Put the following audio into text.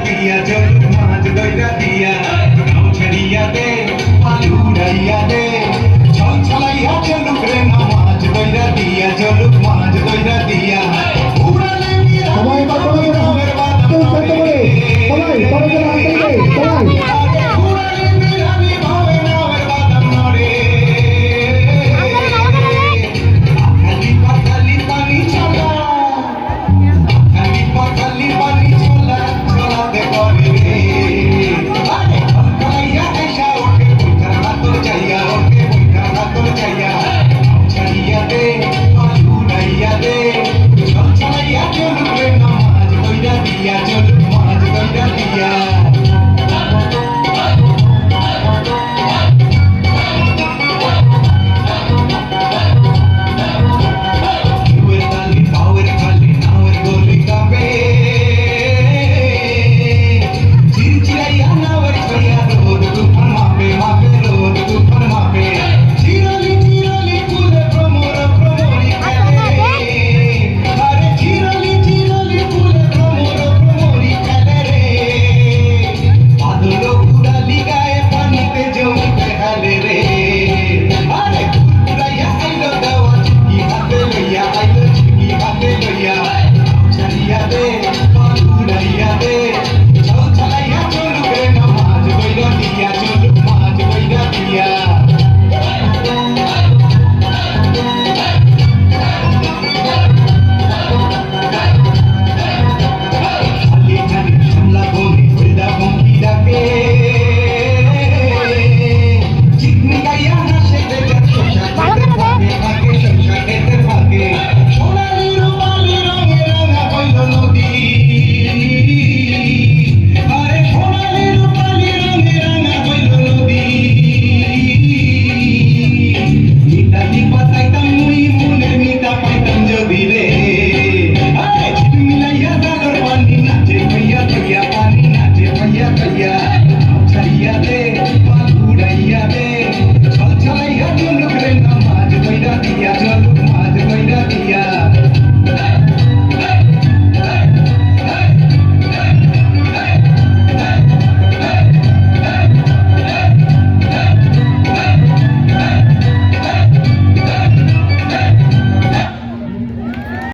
দিয়া চল মাছ দইরা দিয়া নাও ছাড়িয়া দে আলু উড়াইয়া দে চল ছলাইয়া চলুক রে না মাছ দইরা দিয়া চলুক মাছ দইরা দিয়া উড়ালে সবাই কথা বলে কেউ করতে পারে সবাই সবাই সবাই উড়ালে বিরানি ভাবে নামের বাদাম নড়ে খালি পানি চলা খালি পানি চলা চলাতে পারে রে আরে কলাইয়া এসা ওকে বইটার হাতর চাইয়া ওকে বইটার হাতর চাইয়া ছাড়িয়া দে আলু উড়াইয়া দে চল ছলাইয়া চলুক রে নামাজ দইরা দিয়া চল